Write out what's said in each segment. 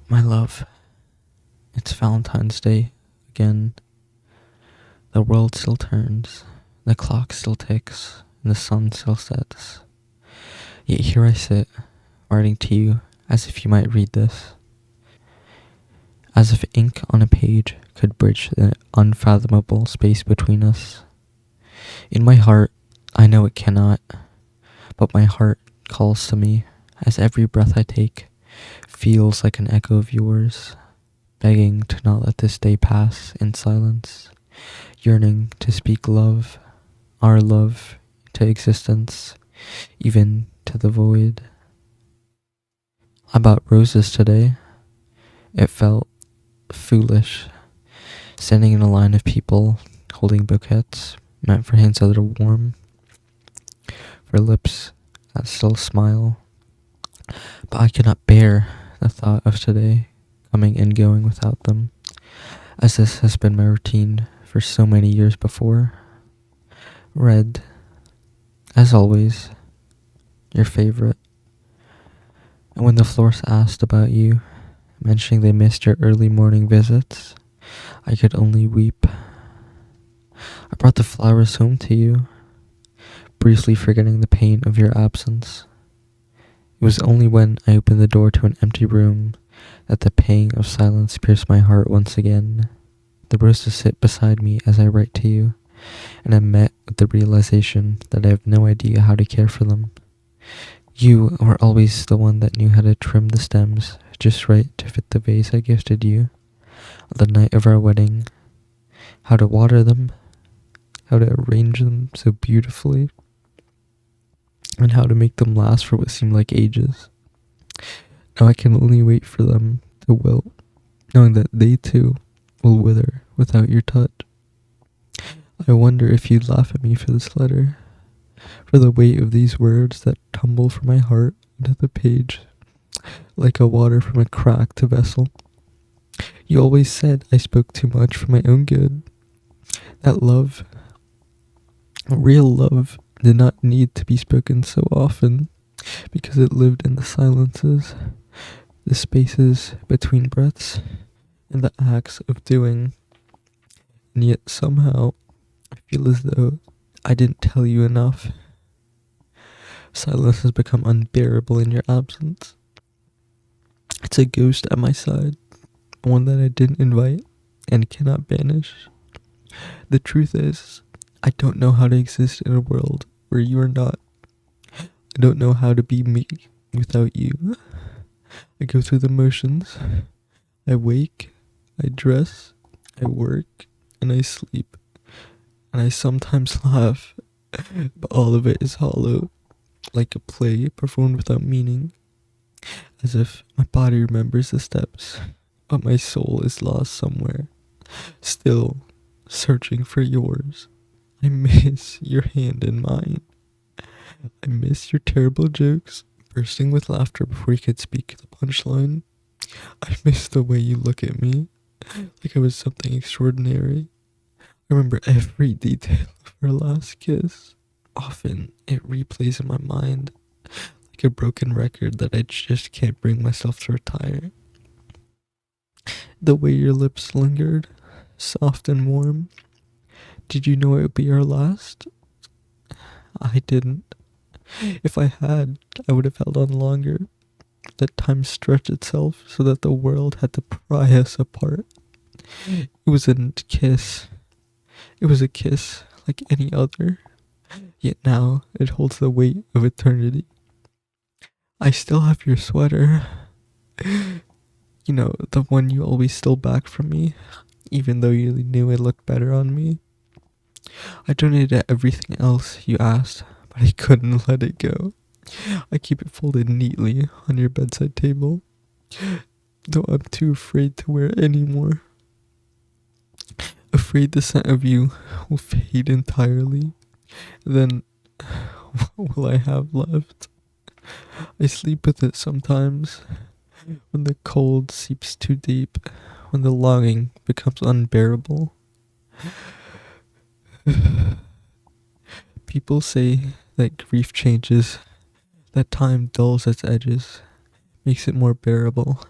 My love, it's Valentine's Day again. The world still turns, the clock still ticks, and the sun still sets. Yet here I sit, writing to you as if you might read this. As if ink on a page could bridge the unfathomable space between us. In my heart, I know it cannot, but my heart calls to me as every breath I take feels like an echo of yours, begging to not let this day pass in silence, yearning to speak love, our love, to existence, even to the void. I bought roses today. It felt foolish, standing in a line of people holding bouquets meant for hands that are warm, for lips that still smile. But I cannot bear the thought of today coming and going without them, as this has been my routine for so many years before. Red, as always, your favorite. And when the florist asked about you, mentioning they missed your early morning visits, I could only weep. I brought the flowers home to you, briefly forgetting the pain of your absence. It was only when I opened the door to an empty room that the pang of silence pierced my heart once again. The roses sit beside me as I write to you, and I'm met with the realization that I have no idea how to care for them. You were always the one that knew how to trim the stems just right to fit the vase I gifted you on the night of our wedding, how to water them, how to arrange them so beautifully, and how to make them last for what seemed like ages. Now I can only wait for them to wilt, knowing that they too will wither without your touch. I wonder if you'd laugh at me for this letter, for the weight of these words that tumble from my heart into the page, like a water from a cracked vessel. You always said I spoke too much for my own good, that love, real love, did not need to be spoken so often, because it lived in the silences, the spaces between breaths, and the acts of doing. And yet somehow, I feel as though I didn't tell you enough. Silence has become unbearable in your absence. It's a ghost at my side, one that I didn't invite and cannot banish. The truth is, I don't know how to exist in a world where you are not. I don't know how to be me without you. I go through the motions. I wake, I dress, I work, and I sleep. And I sometimes laugh, but all of it is hollow, like a play performed without meaning, as if my body remembers the steps, but my soul is lost somewhere, still searching for yours. I miss your hand in mine. I miss your terrible jokes, bursting with laughter before you could speak the punchline. I miss the way you look at me, like I was something extraordinary. I remember every detail of our last kiss. Often it replays in my mind, like a broken record that I just can't bring myself to retire. The way your lips lingered, soft and warm. Did you know it would be our last? I didn't. If I had, I would have held on longer. Let time stretch itself so that the world had to pry us apart. It was a kiss. It was a kiss like any other. Yet now it holds the weight of eternity. I still have your sweater. You know, the one you always stole back from me, even though you knew it looked better on me. I donated everything else you asked, but I couldn't let it go. I keep it folded neatly on your bedside table, though I'm too afraid to wear it anymore. Afraid the scent of you will fade entirely. Then, what will I have left? I sleep with it sometimes, when the cold seeps too deep, when the longing becomes unbearable. People say that grief changes, that time dulls its edges, makes it more bearable.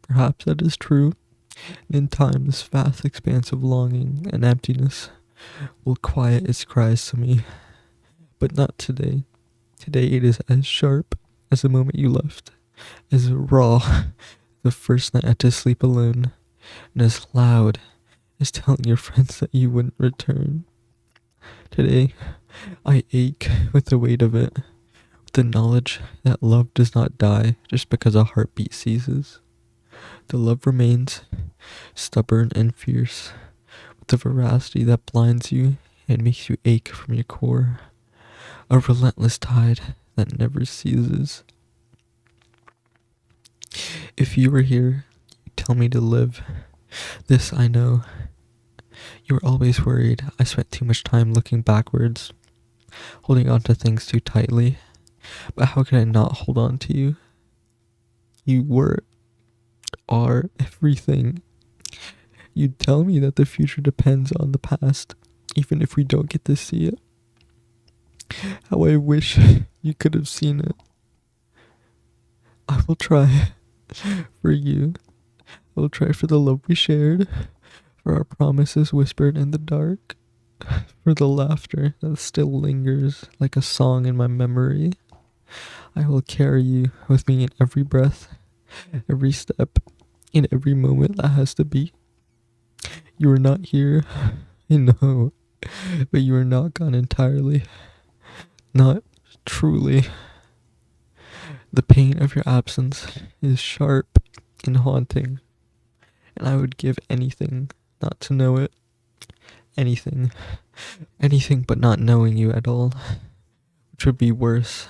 Perhaps that is true. And in time, this vast expanse of longing and emptiness will quiet its cries to me. But not today. Today it is as sharp as the moment you left, as raw the first night I had to sleep alone, and as loud as telling your friends that you wouldn't return. Today, I ache with the weight of it, with the knowledge that love does not die just because a heartbeat ceases. The love remains, stubborn and fierce, with the veracity that blinds you and makes you ache from your core. A relentless tide that never ceases. If you were here, you'd tell me to live. This I know. You were always worried I spent too much time looking backwards, holding on to things too tightly. But how could I not hold on to you? You are everything. You'd tell me that the future depends on the past, even if we don't get to see it. How I wish you could have seen it. I will try for you. I will try for the love we shared, for our promises whispered in the dark, for the laughter that still lingers like a song in my memory. I will carry you with me in every breath, every step, in every moment that has to be. You are not here, I know, but you are not gone entirely. Not truly. The pain of your absence is sharp and haunting, and I would give anything not to know it. Anything. Anything but not knowing you at all, which would be worse